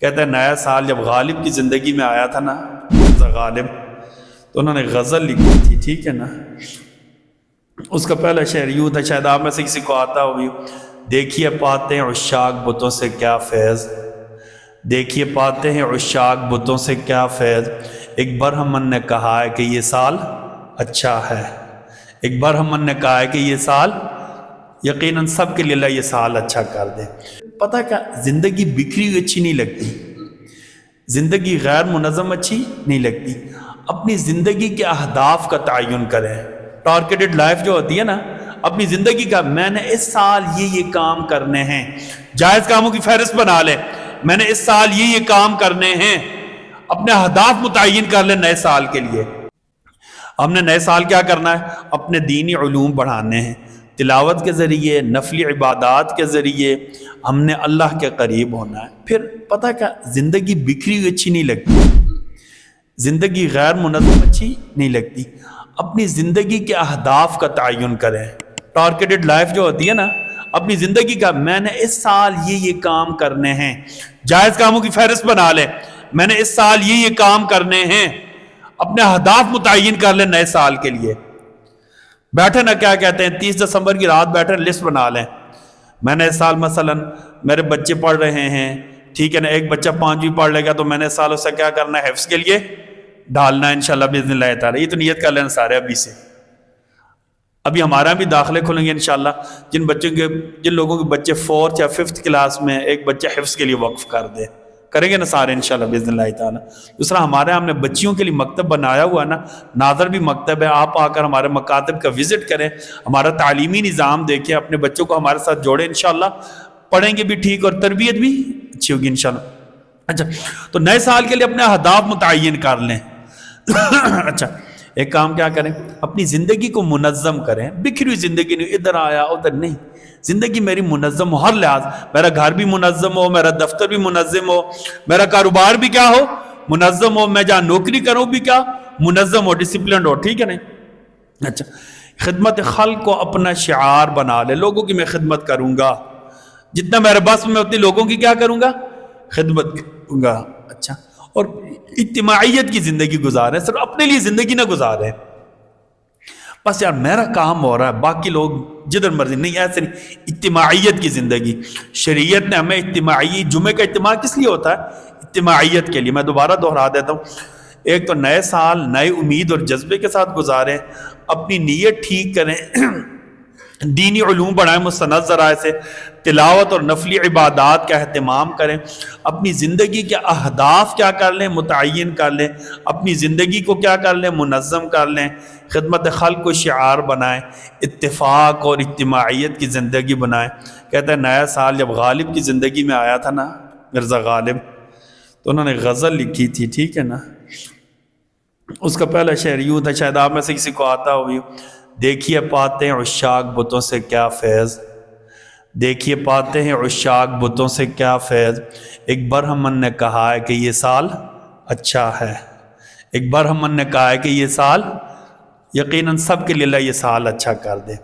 کہتا ہے نیا سال جب غالب کی زندگی میں آیا تھا نا، غالب، تو انہوں نے غزل لکھی تھی، ٹھیک ہے نا۔ اس کا پہلا شعر یوں تھا، شاید آپ میں سے کسی کو آتا ہوگی: دیکھیے پاتے ہیں عشاق بتوں سے کیا فیض، دیکھیے پاتے ہیں عشاق بتوں سے کیا فیض، ایک برہمن نے کہا ہے کہ یہ سال اچھا ہے، ایک برہمن نے کہا ہے کہ یہ سال یقیناً سب کے لیے اللہ یہ سال اچھا کر دے۔ پتہ کیا، زندگی بکھری ہوئی اچھی نہیں لگتی، زندگی غیر منظم اچھی نہیں لگتی۔ اپنی زندگی کے اہداف کا تعین کریں، ٹارگیٹڈ لائف جو ہوتی ہے نا، اپنی زندگی کا میں نے اس سال یہ کام کرنے ہیں، جائز کاموں کی فہرست بنا لیں، میں نے اس سال یہ کام کرنے ہیں، اپنے اہداف متعین کر لیں نئے سال کے لیے۔ ہم نے نئے سال کیا کرنا ہے؟ اپنے دینی علوم بڑھانے ہیں، تلاوت کے ذریعے، نفلی عبادات کے ذریعے ہم نے اللہ کے قریب ہونا ہے۔ پھر پتہ کیا، زندگی بکھری ہوئی اچھی نہیں لگتی، زندگی غیر منظم اچھی نہیں لگتی۔ اپنی زندگی کے اہداف کا تعین کریں، ٹارگیٹڈ لائف جو ہوتی ہے نا، اپنی زندگی کا میں نے اس سال یہ کام کرنے ہیں، جائز کاموں کی فہرست بنا لیں، میں نے اس سال یہ کام کرنے ہیں، اپنے اہداف متعین کر لیں نئے سال کے لیے۔ بیٹھے نا، کیا کہتے ہیں، 30 دسمبر کی رات بیٹھے لسٹ بنا لیں، میں نے اس سال مثلا میرے بچے پڑھ رہے ہیں، ٹھیک ہے نا، ایک بچہ 5ویں پڑھ لے گا تو میں نے اس سال اسے کیا کرنا ہے؟ حفظ کے لیے ڈالنا ہے انشاءاللہ باذن اللہ تعالی۔ یہ تو نیت کر لینا سارے ابھی سے، ابھی ہمارا بھی داخلے کھلیں گے انشاءاللہ۔ جن لوگوں کے بچے 4th یا 5th کلاس میں، ایک بچہ حفظ کے لیے وقف کر دے، کریں گے نا سارے انشاءاللہ باذن اللہ تعالی۔ دوسرا، ہمارے ہم نے بچیوں کے لیے مکتب بنایا ہوا ہے نا، ناظر بھی مکتب ہے، آپ آ کر ہمارے مکاتب کا وزٹ کریں، ہمارا تعلیمی نظام دیکھیں، اپنے بچوں کو ہمارے ساتھ جوڑیں انشاءاللہ، پڑھیں گے بھی ٹھیک اور تربیت بھی اچھی ہوگی انشاءاللہ۔ اچھا، تو نئے سال کے لیے اپنے اہداف متعین کر لیں۔ اچھا، ایک کام کیا کریں، اپنی زندگی کو منظم کریں، بکھری ہوئی زندگی نہیں، ادھر آیا ادھر نہیں، زندگی میری منظم ہو، ہر لحاظ، میرا گھر بھی منظم ہو، میرا دفتر بھی منظم ہو، میرا کاروبار بھی کیا ہو؟ منظم ہو، میں جہاں نوکری کروں بھی کیا؟ منظم ہو، ڈسپلنڈ ہو، ٹھیک ہے نہیں؟ اچھا، خدمت خلق کو اپنا شعار بنا لے، لوگوں کی میں خدمت کروں گا، جتنا میرے بس میں اتنی لوگوں کی کیا کروں گا؟ خدمت کروں گا۔ اچھا، اور اجتماعیت کی زندگی گزاریں، صرف اپنے لیے زندگی نہ گزاریں، بس یار میرا کام ہو رہا ہے، باقی لوگ جدھر مرضی، نہیں، ایسے نہیں۔ اجتماعیت کی زندگی، شریعت نے ہمیں اجتماعی، جمعے کا اجتماع کس لیے ہوتا ہے؟ اجتماعیت کے لیے۔ میں دوبارہ دہرا دیتا ہوں، ایک تو نئے سال نئے امید اور جذبے کے ساتھ گزاریں، اپنی نیت ٹھیک کریں، دینی علوم بڑھائیں مستند ذرائع سے، تلاوت اور نفلی عبادات کا اہتمام کریں، اپنی زندگی کے اہداف کیا کر لیں؟ متعین کر لیں، اپنی زندگی کو کیا کر لیں؟ منظم کر لیں، خدمت خلق کو شعار بنائیں، اتفاق اور اجتماعیت کی زندگی بنائیں۔ کہتا ہے نیا سال جب غالب کی زندگی میں آیا تھا نا، مرزا غالب، تو انہوں نے غزل لکھی تھی، ٹھیک ہے نا۔ اس کا پہلا شعر یوں تھا، شاید آپ میں سے کسی کو آتا ہوگی: دیکھیے پاتے ہیں عشاق بتوں سے کیا فیض، دیکھیے پاتے ہیں عشاق بتوں سے کیا فیض، ایک برہمن نے کہا ہے کہ یہ سال اچھا ہے، ایک برہمن نے کہا ہے کہ یہ سال یقیناً سب کے لیے اللہ یہ سال اچھا کر دے۔